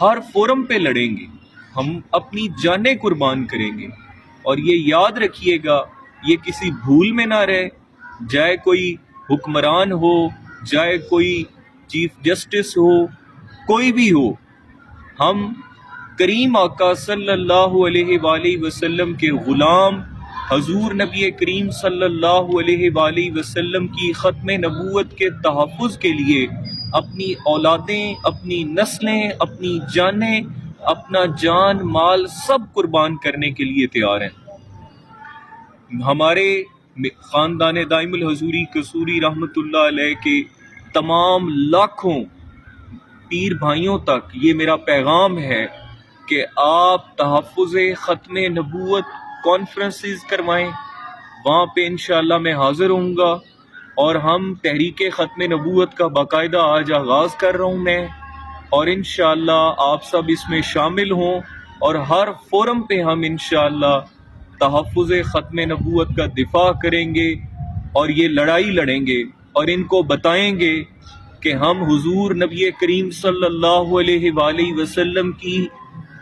ہر forum پہ لڑیں گے، ہم اپنی جانیں قربان کریں گے، اور یہ یاد رکھیے گا، یہ کسی بھول میں نہ رہے، چاہے کوئی حکمران ہو، چاہے کوئی چیف جسٹس ہو، کوئی بھی ہو، ہم کریم آقا صلی اللہ علیہ وآلہ وسلم کے غلام، حضور نبی کریم صلی اللہ علیہ وآلہ وسلم کی ختم نبوت کے تحفظ کے لیے اپنی اولادیں، اپنی نسلیں، اپنی جانیں، اپنا جان مال سب قربان کرنے کے لیے تیار ہیں۔ ہمارے خاندان دائم الحضوری قصوری رحمۃ اللہ علیہ کے تمام لاکھوں پیر بھائیوں تک یہ میرا پیغام ہے کہ آپ تحفظ ختم نبوت کانفرنسز کروائیں، وہاں پہ انشاءاللہ میں حاضر ہوں گا، اور ہم تحریک ختم نبوت کا باقاعدہ آج آغاز کر رہا ہوں میں، اور انشاءاللہ آپ سب اس میں شامل ہوں، اور ہر فورم پہ ہم انشاءاللہ تحفظ ختم نبوت کا دفاع کریں گے، اور یہ لڑائی لڑیں گے، اور ان کو بتائیں گے کہ ہم حضور نبی کریم صلی اللہ علیہ وآلہ وسلم کی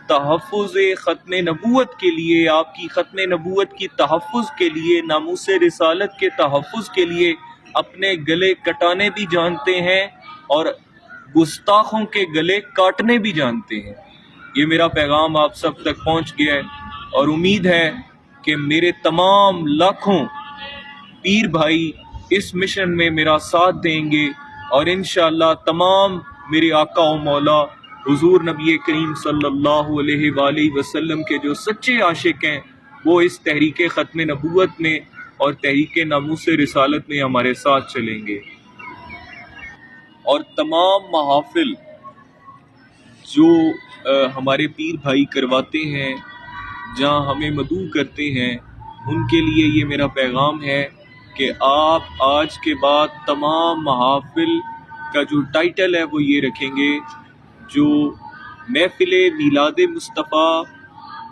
تحفظ ختم نبوت کے لیے، آپ کی ختم نبوت کی تحفظ کے لیے، ناموس رسالت کے تحفظ کے لیے اپنے گلے کٹانے بھی جانتے ہیں، اور گستاخوں کے گلے کاٹنے بھی جانتے ہیں۔ یہ میرا پیغام آپ سب تک پہنچ گیا ہے، اور امید ہے کہ میرے تمام لاکھوں پیر بھائی اس مشن میں میرا ساتھ دیں گے، اور انشاءاللہ تمام میرے آقا و مولا حضور نبی کریم صلی اللہ علیہ وآلہ وسلم کے جو سچے عاشق ہیں وہ اس تحریک ختم نبوت میں اور تحریک ناموس رسالت میں ہمارے ساتھ چلیں گے۔ اور تمام محافل جو ہمارے پیر بھائی کرواتے ہیں، جہاں ہمیں مدعو کرتے ہیں، ان کے لیے یہ میرا پیغام ہے کہ آپ آج کے بعد تمام محافل کا جو ٹائٹل ہے وہ یہ رکھیں گے، جو محفل میلاد مصطفیٰ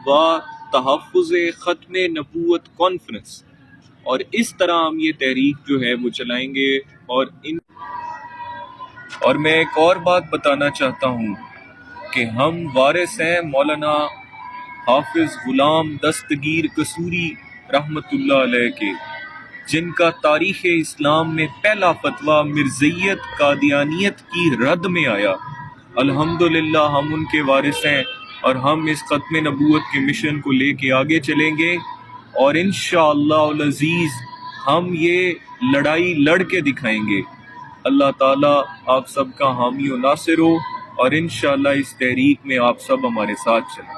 و تحفظ ختم نبوت کانفرنس، اور اس طرح ہم یہ تحریک جو ہے وہ چلائیں گے۔ اور میں ایک اور بات بتانا چاہتا ہوں کہ ہم وارث ہیں مولانا حافظ غلام دستگیر قصوری رحمۃ اللہ علیہ کے، جن کا تاریخ اسلام میں پہلا فتویٰ مرزیت قادیانیت کی رد میں آیا۔ الحمدللہ ہم ان کے وارث ہیں، اور ہم اس ختم نبوت کے مشن کو لے کے آگے چلیں گے، اور انشاءاللہ العزیز ہم یہ لڑائی لڑ کے دکھائیں گے۔ اللہ تعالیٰ آپ سب کا حامی و ناصر ہو، اور انشاءاللہ اس تحریک میں آپ سب ہمارے ساتھ چلیں۔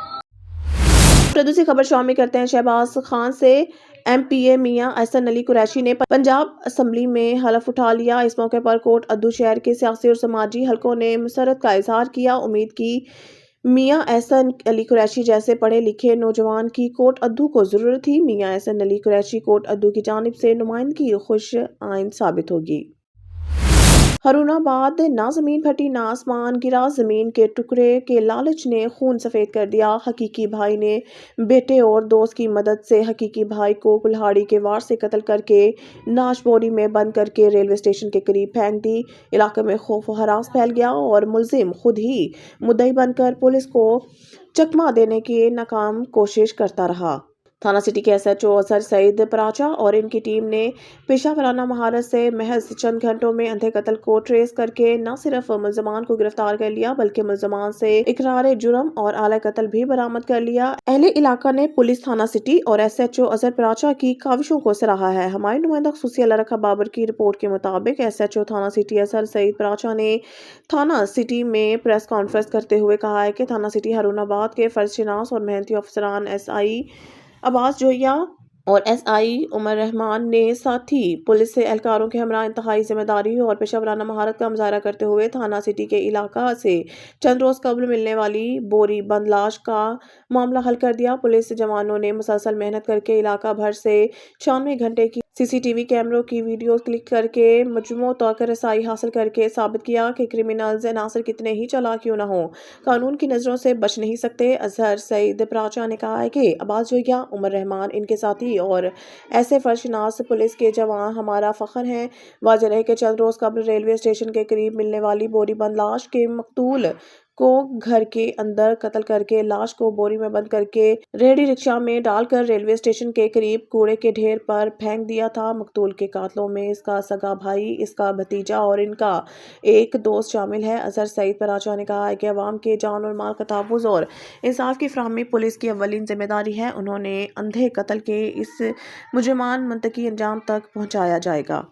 اردو سے خبر شامل کرتے ہیں۔ شہباز خان سے ایم پی اے میاں احسن علی قریشی نے پنجاب اسمبلی میں حلف اٹھا لیا۔ اس موقع پر کوٹ ادو شہر کے سیاسی اور سماجی حلقوں نے مسرت کا اظہار کیا۔ امید کی میاں احسن علی قریشی جیسے پڑھے لکھے نوجوان کی کوٹ ادو کو ضرورت تھی۔ میاں احسن علی قریشی کوٹ ادو کی جانب سے نمائندگی خوش آئند ثابت ہوگی۔ ہارون آباد نہ زمین پھٹی نہ آسمان گرا، زمین کے ٹکڑے کے لالچ نے خون سفید کر دیا۔ حقیقی بھائی نے بیٹے اور دوست کی مدد سے حقیقی بھائی کو کلہاڑی کے وار سے قتل کر کے ناش بوری میں بند کر کے ریلوے اسٹیشن کے قریب پھینک دی۔ علاقے میں خوف و ہراس پھیل گیا، اور ملزم خود ہی مدعی بن کر پولیس کو چکمہ دینے کی ناکام کوشش کرتا رہا۔ تھانہ سٹی کے ایس ایچ او اظہر سعید پراچا اور ان کی ٹیم نے پیشہ ورانہ مہارت سے محض چند گھنٹوں میں اندھے قتل کو ٹریس کر کے نہ صرف ملزمان کو گرفتار کر لیا بلکہ ملزمان سے اقرار جرم اور اعلی قتل بھی برآمد کر لیا۔ اہل علاقہ نے پولیس تھانہ سٹی اور S H O Azhar Paracha کی کاوشوں کو سراہا ہے۔ ہمارے نمائندہ خصوصی اللہ رکھا بابر کی رپورٹ کے مطابق ایس ایچ او تھانہ سٹی اظہر سعید پراچا نے تھانہ سٹی میں پریس کانفرنس کرتے ہوئے کہا ہے کہ تھانہ سٹی ہارون آباد کے فرض شناس اور محنتی افسران ایس آئی عباس جویا اور ایس آئی عمر رحمان نے ساتھی پولیس سے اہلکاروں کے ہمراہ انتہائی ذمہ داری اور پیشہ ورانہ مہارت کا مظاہرہ کرتے ہوئے تھانہ سٹی کے علاقہ سے چند روز قبل ملنے والی بوری بند لاش کا معاملہ حل کر دیا۔ پولیس جوانوں نے مسلسل محنت کر کے علاقہ بھر سے 96 گھنٹے کی سی سی ٹی وی کیمروں کی ویڈیوز کلک کر کے مجموع تک رسائی حاصل کر کے ثابت کیا کہ کرمنلز عناصر کتنے ہی چالاک کیوں نہ ہوں، قانون کی نظروں سے بچ نہیں سکتے۔ اظہر سعید پراچا نے کہا ہے کہ عباس جویا، عمر رحمان، ان کے ساتھی اور ایسے فرض شناس پولیس کے جوان ہمارا فخر ہیں۔ واضح رہے کہ چند روز قبل ریلوے اسٹیشن کے قریب ملنے والی بوری بند لاش کے مقتول کو گھر کے اندر قتل کر کے لاش کو بوری میں بند کر کے ریڑھی رکشہ میں ڈال کر ریلوے اسٹیشن کے قریب کوڑے کے ڈھیر پر پھینک دیا تھا۔ مقتول کے قاتلوں میں اس کا سگا بھائی، اس کا بھتیجا اور ان کا ایک دوست شامل ہے۔ اظہر سعید پراچا نے کہا ہے کہ عوام کے جان اور مال کا تحفظ اور انصاف کی فراہمی پولیس کی اولین ذمہ داری ہے۔ انہوں نے اندھے قتل کے اس مجرمان منطقی انجام تک پہنچایا جائے گا۔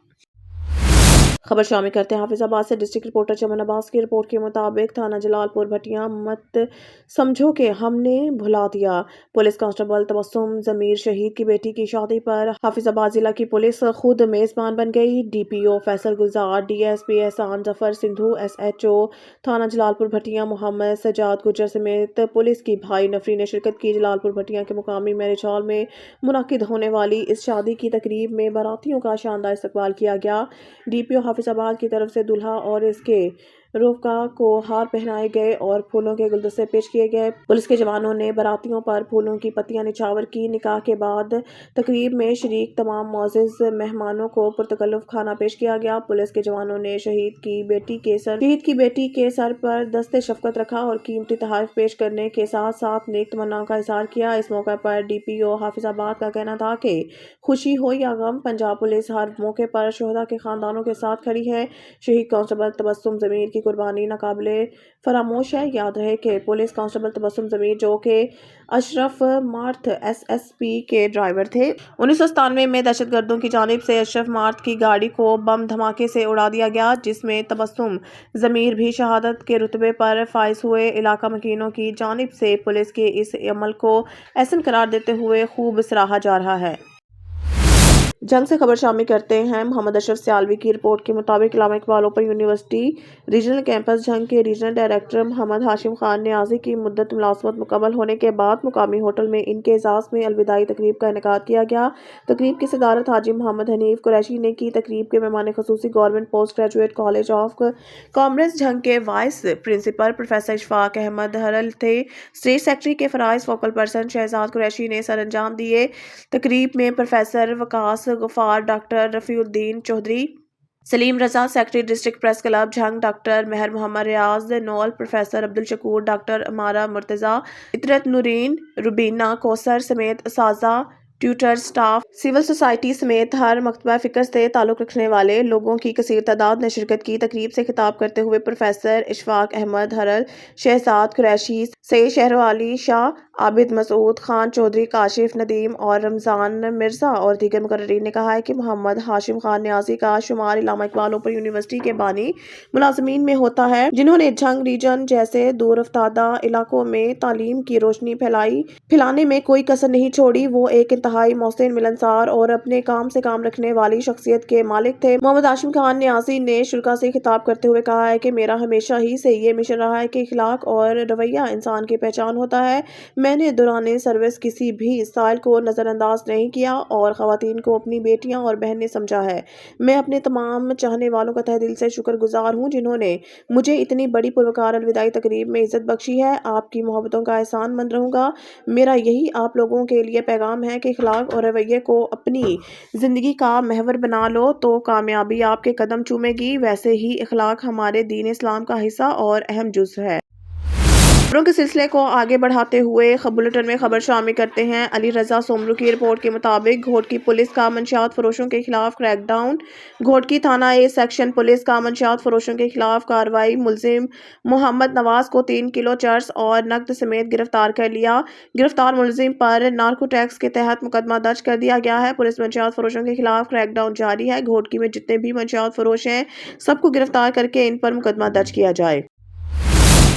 خبر شامل کرتے ہیں حافظ آباد سے۔ ڈسٹرکٹ رپورٹر چمن عباس کی رپورٹ کے مطابق تھانہ جلال پور بھٹیاں مت سمجھو کہ ہم نے بھلا دیا۔ پولیس کانسٹیبل تبسم ضمیر شہید کی بیٹی کی شادی پر حافظ آباد ضلع کی پولیس خود میزبان بن گئی۔ ڈی پی او فیصل گلزار، ڈی ایس پی احسان ظفر سندھو، ایس ایچ او تھانہ جلال پور بھٹیاں محمد سجاد گجر سمیت پولیس کی بھاری نفری نے شرکت کی۔ جلال پور بھٹیاں کے مقامی میرج ہال میں منعقد ہونے والی اس شادی کی تقریب میں باراتیوں کا شاندار استقبال کیا گیا۔ ڈی پی او حافظ آباد کی طرف سے دلہا اور اس کے رفقا کو ہار پہنائے گئے اور پھولوں کے گلدستے پیش کیے گئے۔ پولیس کے جوانوں نے باراتیوں پر پھولوں کی پتیاں نچھاور کی۔ نکاح کے بعد تقریب میں شریک تمام معزز مہمانوں کو پرتکلف کھانا پیش کیا گیا۔ پولیس کے جوانوں نے شہید کی بیٹی کے سر پر دست شفقت رکھا اور قیمتی تحائف پیش کرنے کے ساتھ ساتھ نیک تمناؤں کا اظہار کیا۔ اس موقع پر ڈی پی او حافظ آباد کا کہنا تھا کہ خوشی ہو یا غم، پنجاب پولیس ہر موقع پر شہداء کے خاندانوں کے ساتھ کھڑی ہے۔ شہید کانسٹیبل تبسم ضمیر کی قربانی ناقابل فراموش ہے۔ یاد رہے کہ پولیس کانسٹیبل تبسم ضمیر جو کہ اشرف مارتھ ایس ایس پی کے ڈرائیور تھے، 1997 میں دہشت گردوں کی جانب سے اشرف مارتھ کی گاڑی کو بم دھماکے سے اڑا دیا گیا، جس میں تبسم ضمیر بھی شہادت کے رتبے پر فائز ہوئے۔ علاقہ مکینوں کی جانب سے پولیس کے اس عمل کو احسن قرار دیتے ہوئے خوب سراہا جا رہا ہے۔ جنگ سے خبر شامل کرتے ہیں محمد اشرف سیالوی کی رپورٹ کے مطابق Allama Iqbal open university regional campus Jhang کے ریجنل ڈائریکٹر محمد ہاشم خان نیازی کی مدت ملازمت مکمل ہونے کے بعد مقامی ہوٹل میں ان کے اعزاز میں الوداعی تقریب کا انعقاد کیا گیا۔ تقریب کی صدارت حاجی محمد حنیف قریشی نے کی۔ تقریب کے مہمان خصوصی government post graduate college of commerce Jhang کے vice principal professor Ashfaq Ahmed ہرل تھے۔ اسٹیٹ سیکرٹری کے فرائض فوکل پرسن شہزاد قریشی نے سر انجام دیے۔ تقریب میں پروفیسر وقاص غفار، ڈاکٹر رفیع الدین چودھری، سلیم رضا سیکرٹری ڈسٹرکٹ پریس کلب جنگ، ڈاکٹر مہر محمد ریاض نول، پروفیسر عبدالشکور، ڈاکٹر امارہ مرتضیٰ، عطرت نورین، روبینہ کوثر سمیت اساتذہ، ٹیوٹر، سٹاف، سول سوسائٹی سمیت ہر مکتبہ فکر سے تعلق رکھنے والے لوگوں کی کثیر تعداد نے شرکت کی۔ تقریب سے خطاب کرتے ہوئے پروفیسر اشفاق احمد ہرل، شہزاد قریشی سے شہرو علی شاہ، عابد مسعود خان چودھری، کاشف ندیم اور رمضان مرزا اور دیگر مقررین نے کہا ہے کہ محمد ہاشم خان نیازی کا شمار علامہ اقبال اوپن یونیورسٹی کے بانی ملازمین میں ہوتا ہے، جنہوں نے جنگ ریجن جیسے دور افتادہ علاقوں میں تعلیم کی روشنی پھیلانے میں کوئی کسر نہیں چھوڑی۔ وہ ایک انتہائی محسن، ملنسار اور اپنے کام سے کام رکھنے والی شخصیت کے مالک تھے۔ محمد ہاشم خان نیازی نے شرکاء سے خطاب کرتے ہوئے کہا ہے کہ میرا ہمیشہ ہی سے یہ مشن رہا ہے کہ اخلاق اور رویہ انسان کی پہچان ہوتا ہے۔ میں نے دوران سروس کسی بھی سائل کو نظر انداز نہیں کیا اور خواتین کو اپنی بیٹیاں اور بہنیں سمجھا ہے۔ میں اپنے تمام چاہنے والوں کا تہہ دل سے شکر گزار ہوں جنہوں نے مجھے اتنی بڑی پروکار الوداعی تقریب میں عزت بخشی ہے۔ آپ کی محبتوں کا احسان مند رہوں گا۔ میرا یہی آپ لوگوں کے لیے پیغام ہے کہ اخلاق اور رویے کو اپنی زندگی کا محور بنا لو تو کامیابی آپ کے قدم چومے گی۔ ویسے ہی اخلاق ہمارے دین اسلام کا حصہ اور اہم جزو ہے۔ خبروں کے سلسلے کو آگے بڑھاتے ہوئے بلیٹن میں خبر شامل کرتے ہیں علی رضا سومرو کی رپورٹ کے مطابق گھوٹکی پولیس کا منشیات فروشوں کے خلاف کریک ڈاؤن۔ گھوٹکی تھانہ اے سیکشن پولیس کا منشیات فروشوں کے خلاف کارروائی۔ ملزم محمد نواز کو 3 کلو چرس اور نقد سمیت گرفتار کر لیا۔ گرفتار ملزم پر نارکوٹکس کے تحت مقدمہ درج کر دیا گیا ہے۔ پولیس منشیات فروشوں کے خلاف کریک ڈاؤن جاری ہے۔ گھوٹکی میں جتنے بھی منشیات فروش ہیں سب کو گرفتار کر کے ان پر مقدمہ درج کیا جائے۔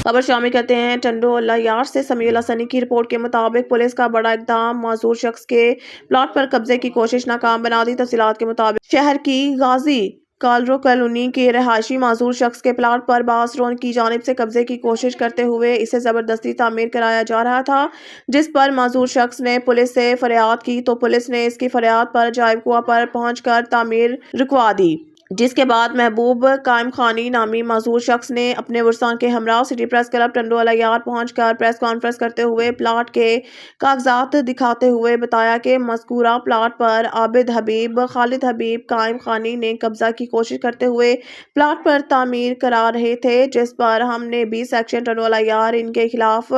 خبر شامل کرتے ہیں ٹنڈو اللہ یار سے۔ سمیع اللہ سنی کی رپورٹ کے مطابق پولیس کا بڑا اقدام، معذور شخص کے پلاٹ پر قبضے کی کوشش ناکام بنا دی۔ تفصیلات کے مطابق شہر کی غازی کالرو کالونی کے رہائشی معذور شخص کے پلاٹ پر باسرون کی جانب سے قبضے کی کوشش کرتے ہوئے اسے زبردستی تعمیر کرایا جا رہا تھا، جس پر معذور شخص نے پولیس سے فریاد کی تو پولیس نے اس کی فریاد پر جائب کوہ پر پہنچ کر تعمیر رکوا دی۔ جس کے بعد محبوب قائم خانی نامی معذور شخص نے اپنے ورثاء کے ہمراہ سٹی پریس کلب ٹنڈو علیار پہنچ کر پریس کانفرنس کرتے ہوئے پلاٹ کے کاغذات دکھاتے ہوئے بتایا کہ مذکورہ پلاٹ پر عابد حبیب، خالد حبیب قائم خانی نے قبضہ کی کوشش کرتے ہوئے پلاٹ پر تعمیر کرا رہے تھے، جس پر ہم نے 20 سیکشن ٹنڈو علیار ان کے خلاف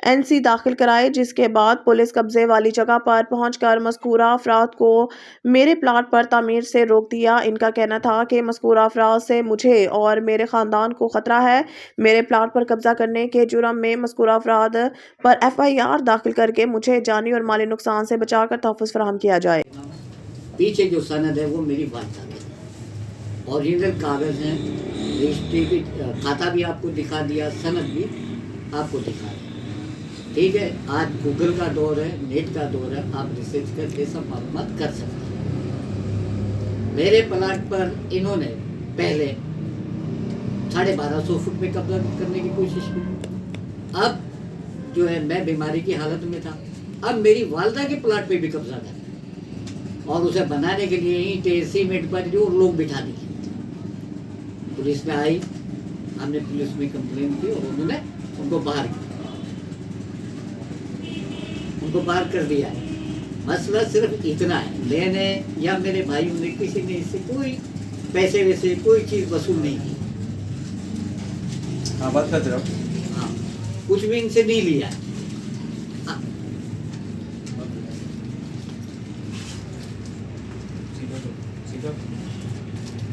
NC داخل کرائے، جس کے بعد پولیس قبضے والی جگہ پر پہنچ کر مذکورہ افراد کو میرے پلاٹ پر تعمیر سے روک دیا۔ ان کا کہنا تھا کہ مذکورہ افراد سے مجھے اور میرے خاندان کو خطرہ ہے۔ میرے پلاٹ پر قبضہ کرنے کے جرم میں مذکورہ افراد پر FIR داخل کر کے مجھے جانی اور مالی نقصان سے بچا کر تحفظ فراہم کیا جائے۔ پیچھے جو سند ہے وہ میری والدہ کی اوریجنل کاغذ ہیں، رجسٹری بھی، کھاتہ بھی آپ کو دکھا دیا، سند بھی آپ کو دکھا دیا۔ ٹھیک ہے، آج گوگل کا دور ہے، نیٹ کا دور ہے، آپ ریسرچ کر کے سب معلومات کر سکتے ہیں۔ میرے پلاٹ پر انہوں نے پہلے 1250 فٹ میں قبضہ کرنے کی کوشش کی۔ اب جو ہے میں بیماری کی حالت میں تھا، اب میری والدہ کے پلاٹ پہ بھی قبضہ کرنا اور اسے بنانے کے لیے اینٹیں سیمنٹ پر جو لوگ بٹھا دیے۔ پولیس میں آئی، ہم نے پولیس میں کمپلین کی اور انہوں نے ان کو باہر کر دیا ہے۔ مسئلہ صرف اتنا ہے، میں نے یا میرے بھائیوں نے کسی نے اس سے کوئی پیسے ویسے کوئی چیز وصول نہیں کی۔ ہاں بات کرتے رہو۔ ہاں، کچھ بھی ان سے نہیں لیا۔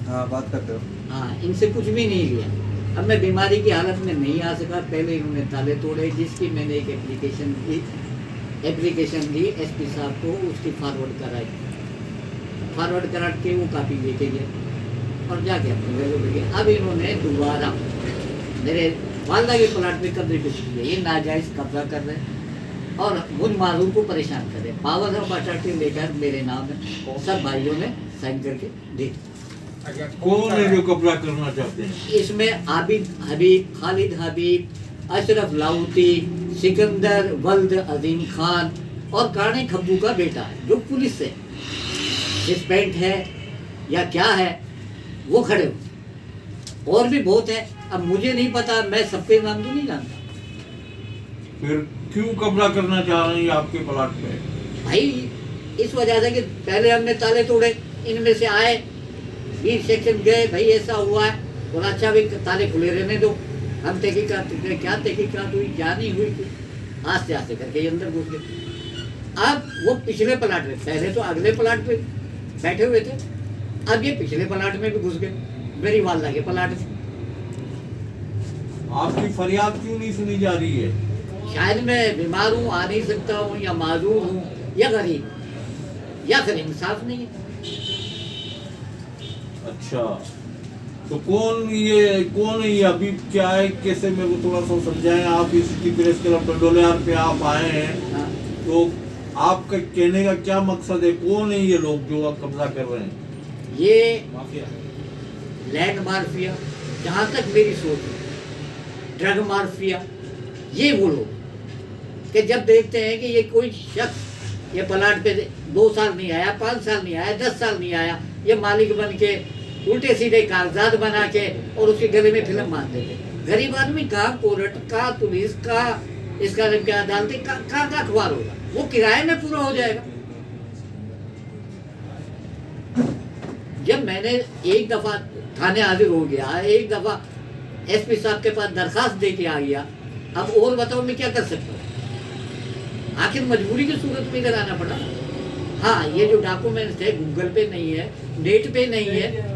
ہاں بات کرتے رہو۔ ہاں، ان سے کچھ بھی نہیں لیا۔ اب میں بیماری کی حالت میں نہیں آ سکا، پہلے انہوں نے تالے توڑے، جس کی میں نے ایک اپلیکیشن دی SP صاحب کو، اس کی فارورڈ کرا کے وہ کاپی لے کے گئے اور جا کے اپنے گھر لے گئے۔ اب انہوں نے دوبارہ میرے والدہ کے پلاٹ پہ قبضے کو کیا، یہ ناجائز قبضہ کر رہے ہیں اور مجھ معذور کو پریشان کر رہے ہیں۔ پاور آف اٹارٹی لے کر میرے نام ہے، سب بھائیوں نے سائن کر کے دے۔ کون ہے جو قبضہ کرنا چاہتے ہیں؟ اس میں عابد حبیب، خالد حبیب، اشرف لاہوتی، سکندر ولد عظیم خان اور کانے کھبو کا بیٹا ہے، جو پولیس سے سسپینڈ ہے یا کیا ہے، وہ کھڑے ہو۔ اور بھی بہت ہے، اب مجھے نہیں پتا، میں سب کے نام تو نہیں جانتا۔ پھر کیوں قبضہ کرنا چاہ رہے ہیں آپ کے پلاٹ پہ؟ بھائی اس وجہ سے کہ پہلے ہم نے تالے توڑے، ان میں سے آئے 20 سیکشن گئے، بھائی ایسا ہوا ہے، اور اچھا بھی تالے کھلے رہنے دو، ہم تحقیقات کیا تحقیقات ہوئی کیا نہیں ہوئی، آستے آستے کر کے اندر گھس گئے۔ اب وہ پچھلے پلاٹ میں، پہلے تو اگلے پلاٹ پہ بیٹھے ہوئے تھے، اب یہ پچھلے پلاٹ میں بھی گھس گئے، میری والدہ کے پلاٹ میں۔ آپ کی فریاد کیوں نہیں سنی جا رہی ہے؟ شاید میں بیمار ہوں، آ نہیں سکتا ہوں، یا معذور ہوں، یا غریب ہوں، یا پھر انصاف نہیں ہے۔ اچھا، تو کون ہے یہ ابھی کیا ہے، کیسے میرے کو تھوڑا سا سمجھائیں۔ آپ اس کی پریس کلب ٹنڈو علیار پہ آپ آئے ہیں، تو آپ کا کہنے کا کیا مقصد ہے؟ کون ہے یہ لوگ جو قبضہ کر رہے ہیں؟ یہ لینڈ مافیا، جہاں تک میری سوچ ہے، ڈرگ مافیا، یہ وہ لوگ کہ جب دیکھتے ہیں کہ یہ کوئی شخص یہ پلاٹ پہ 2 سال نہیں آیا، 5 سال نہیں آیا، 10 سال نہیں آیا، یہ مالک بن کے الٹے سیدھے کاغذات بنا کے اور اس کے گلے میں فلم باندھ دیتے۔ غریب آدمی کہاں کورٹ، کہاں پولیس، کہاں اس کا نام کیا عدالتیں، کہاں اخبار ہوگا، وہ کرائے میں پورا ہو جائے گا۔ جب میں نے ایک دفعہ تھانے حاضر ہو گیا، ایک دفعہ SP صاحب کے پاس درخواست دے کے آ گیا، اب اور بتاؤ میں کیا کر سکتا ہوں؟ آخر مجبوری کی صورت میں ادھر آنا پڑا۔ ہاں، یہ جو ڈاکومنٹس ہے گوگل پہ نہیں ہے، نیٹ پہ نہیں ہے،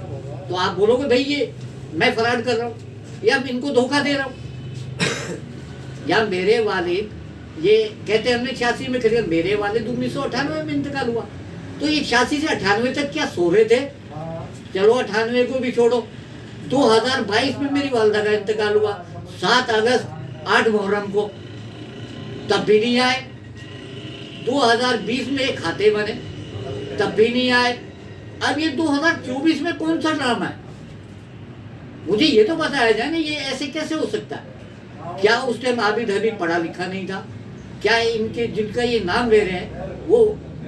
تو آپ بولو گے بھائی یہ میں فراڈ کر رہا ہوں یا ان کو دھوکہ دے رہا ہوں۔ یا میرے والد یہ کہتے ہیں ہم نے 86 میں خریدا، میرے والد 1998 میں انتقال ہوا، تو یہ 86 سے 98 تک کیا سو رہے تھے؟ چلو 98 کو بھی چھوڑو، 2022 میں میری والدہ کا انتقال ہوا، 7 اگست 8 محرم کو، تب بھی نہیں آئے۔ 2020 میں ایک کھاتے بنے، تب بھی نہیں آئے۔ اب یہ 2024 میں کون سا ڈرامہ ہے؟ مجھے یہ تو بتایا جائے نا، یہ ایسے کیسے ہو سکتا ہے؟ کیا اس ٹائم عابد حبیب پڑھا لکھا نہیں تھا؟ کیا ان کے جن کا یہ نام لے رہے ہیں وہ